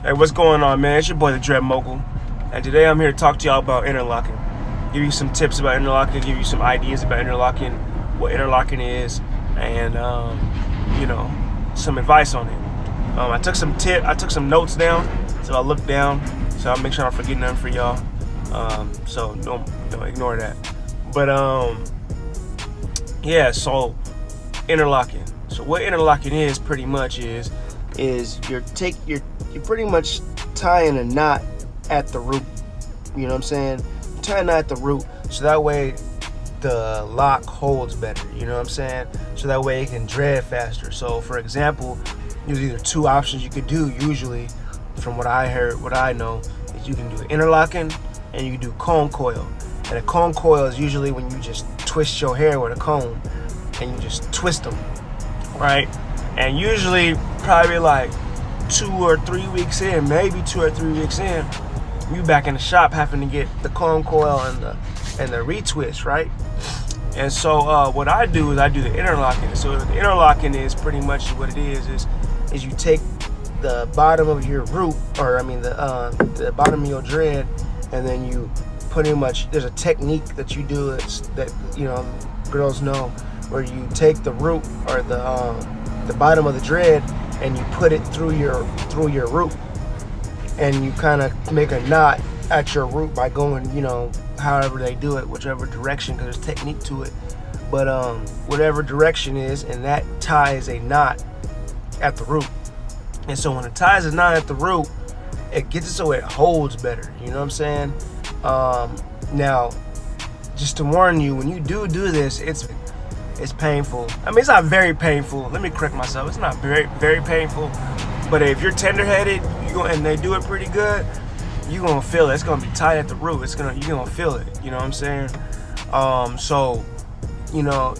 Hey, what's going on, man? It's your boy, the Dread Mogul, and today I'm here to talk to y'all about interlocking. Give you some tips about interlocking, give you some ideas about interlocking, what interlocking is, and some advice on it. I took some notes down, so I look down, so I'll make sure I'm forgetting nothing for y'all. So don't ignore that. But yeah. So interlocking. So what interlocking is pretty much is you're pretty much tying a knot at the root. You know what I'm saying? You're tying a knot at the root, so that way the lock holds better. You know what I'm saying? So that way it can dread faster. So for example, there's either two options you could do. Usually, from what I know, is you can do interlocking and you can do comb coil. And a comb coil is usually when you just twist your hair with a comb and you just twist them, right? And usually, probably like 2 or 3 weeks in, maybe 2 or 3 weeks in, you back in the shop having to get the comb coil and the retwist, right? And so what I do is I do the interlocking. So the interlocking is pretty much what it is you take the bottom of your root, or I mean the bottom of your dread, and then you pretty much, there's a technique that you do that girls know, where you take the root or the bottom of the dread and you put it through your root, and you kind of make a knot at your root by going, however they do it, whichever direction, because there's technique to it, but whatever direction is, and that ties a knot at the root. And so when it ties a knot at the root, it gets it so it holds better. You know what I'm saying? Now, just to warn you, when you do this, it's painful. I mean, it's not very painful. Let me correct myself. It's not very, very painful. But if you're tender-headed, and they do it pretty good, you're gonna feel it. It's gonna be tight at the root. You're gonna feel it. You know what I'm saying? So,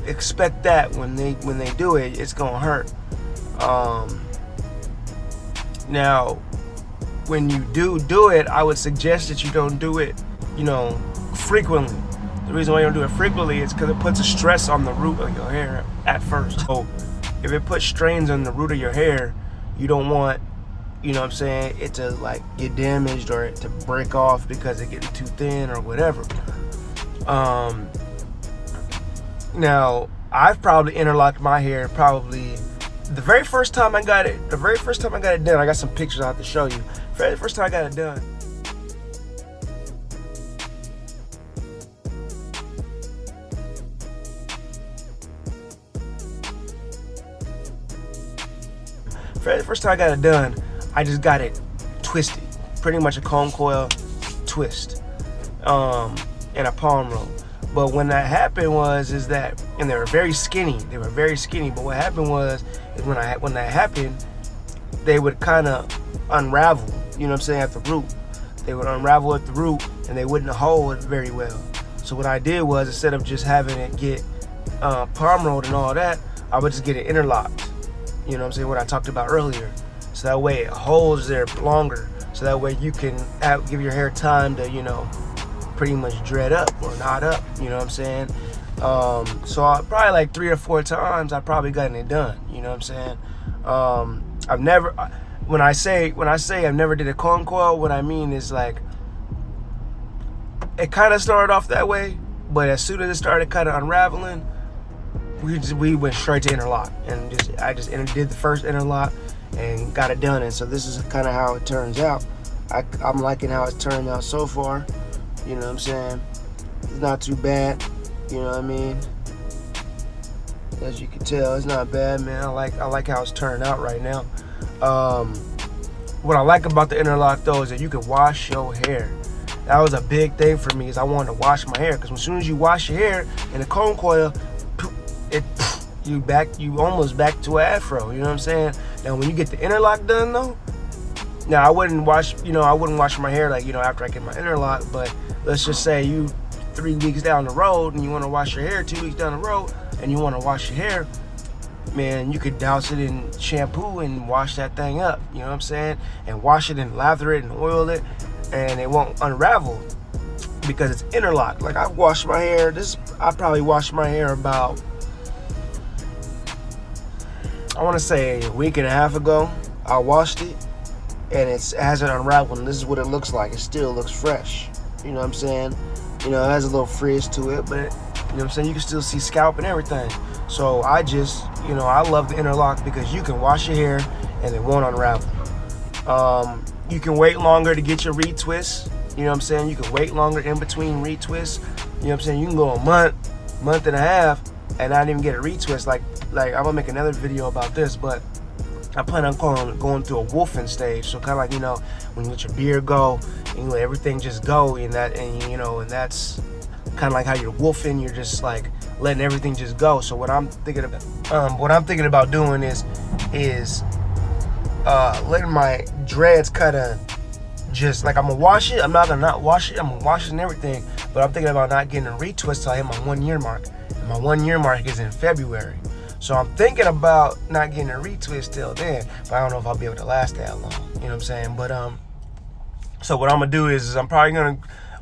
expect that when they do it, it's gonna hurt. Now, when you do it, I would suggest that you don't do it, frequently. The reason why you don't do it frequently is because it puts a stress on the root of your hair at first. So if it puts strains on the root of your hair, you don't want, it to like get damaged or it to break off because it's getting too thin or whatever. Now, I've probably interlocked my hair the very first time I got it done. I got some pictures I have to show you. Very first time I got it done. The first time I got it done, I just got it twisted. Pretty much a comb coil twist, and a palm roll. But when that happened and they were very skinny. But what happened is when that happened, they would kind of unravel. You know what I'm saying? At the root, they would unravel at the root, and they wouldn't hold it very well. So what I did was, instead of just having it get palm rolled and all that, I would just get it interlocked. You know what I'm saying? What I talked about earlier. So that way it holds there longer. So that way you can give your hair time to, pretty much dread up or knot up. You know what I'm saying? So probably like 3 or 4 times I probably gotten it done. You know what I'm saying? I've never, when I say I've never did a comb coil, what I mean is like, it kind of started off that way, but as soon as it started kind of unraveling, we went straight to interlock, and I just did the first interlock and got it done. And so this is kind of how it turns out. I'm liking how it's turned out so far. You know what I'm saying? It's not too bad. You know what I mean? As you can tell, it's not bad, man. I like how it's turned out right now. What I like about the interlock though is that you can wash your hair. That was a big thing for me, is I wanted to wash my hair, because as soon as you wash your hair in a comb coil, you almost back to an afro. You know what I'm saying? Now when you get the interlock done though, now I wouldn't wash my hair like, after I get my interlock, but let's just say you 3 weeks down the road and you want to wash your hair, 2 weeks down the road and you want to wash your hair, man, you could douse it in shampoo and wash that thing up. You know what I'm saying? And wash it and lather it and oil it, and it won't unravel because it's interlocked. Like, I've washed my hair, I probably washed my hair about, I want to say a week and a half ago. I washed it and it hasn't unraveled, and this is what it looks like. It still looks fresh. You know what I'm saying? You know, it has a little frizz to it, but you know what I'm saying, you can still see scalp and everything. So I just, you know, I love the interlock because you can wash your hair and it won't unravel. You can wait longer to get your retwists. You know what I'm saying? You can wait longer in between retwists. You know what I'm saying? You can go a month and a half and not even get a retwist. Like I'm gonna make another video about this, but I plan on going through a wolfing stage. So kind of like, you know, when you let your beard go and you let everything just go, and that's kind of like how you're wolfing. You're just like letting everything just go. So what I'm thinking about doing is letting my dreads kind of just like, I'm gonna wash it. I'm not gonna not wash it. I'm gonna wash it and everything. But I'm thinking about not getting a retwist till I hit my 1 year mark. And my 1 year mark is in February. So I'm thinking about not getting a retwist till then. But I don't know if I'll be able to last that long. You know what I'm saying? But so what I'm gonna do is I'm probably gonna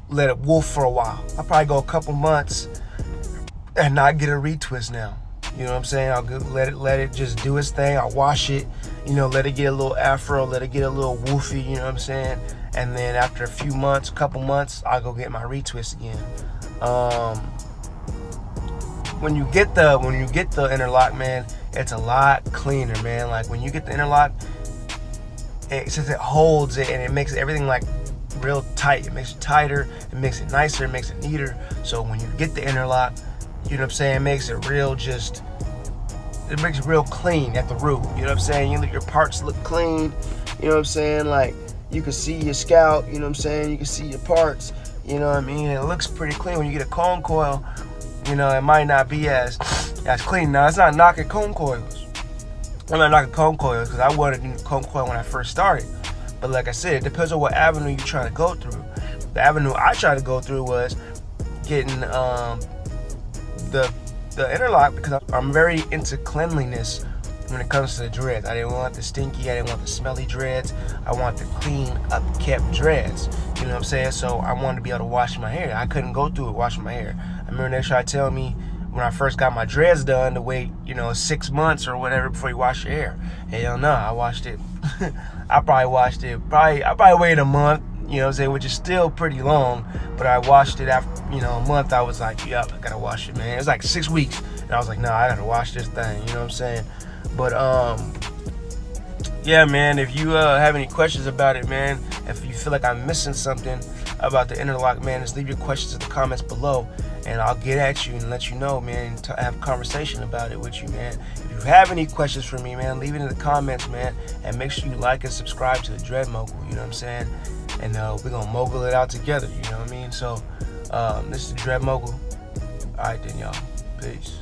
let it wolf for a while. I'll probably go a couple months and not get a retwist now. You know what I'm saying? I'll let it just do its thing. I'll wash it, you know, let it get a little afro, let it get a little woofy, you know what I'm saying? And then after a couple months, I'll go get my retwist again. When you get the interlock, man, it's a lot cleaner, man. Like when you get the interlock, since it holds it and it makes everything like real tight, it makes it tighter, it makes it nicer, it makes it neater. So when you get the interlock, you know what I'm saying, it makes it real clean at the root. You know what I'm saying? Your parts look clean. You know what I'm saying? Like you can see your scalp. You know what I'm saying? You can see your parts. You know what I mean? It looks pretty clean. When you get a comb coil, you know, it might not be as clean. Now, it's not knocking comb coils. I'm not knocking comb coils because I wanted a comb coil when I first started. But like I said, it depends on what avenue you're trying to go through. The avenue I tried to go through was getting the interlock, because I'm very into cleanliness when it comes to the dreads. I didn't want the stinky, I didn't want the smelly dreads. I want the clean, up-kept dreads. You know what I'm saying? So I wanted to be able to wash my hair. I couldn't go through it washing my hair. I remember they tried to tell me when I first got my dreads done to wait, you know, 6 months or whatever before you wash your hair. Hell no, I washed it. I probably waited a month, you know what I'm saying, which is still pretty long, but I washed it after, you know, a month. I was like, yeah, I gotta wash it, man. It was like 6 weeks, and I was like, no, I gotta wash this thing, you know what I'm saying? But yeah, man, if you have any questions about it, man, if you feel like I'm missing something about the interlock, man, just leave your questions in the comments below, and I'll get at you and let you know, man, to have a conversation about it with you, man. If you have any questions for me, man, leave it in the comments, man, and make sure you like and subscribe to the Dread Mogul, you know what I'm saying? And we're gonna mogul it out together, you know what I mean? So this is the Dread Mogul. All right then, y'all. Peace.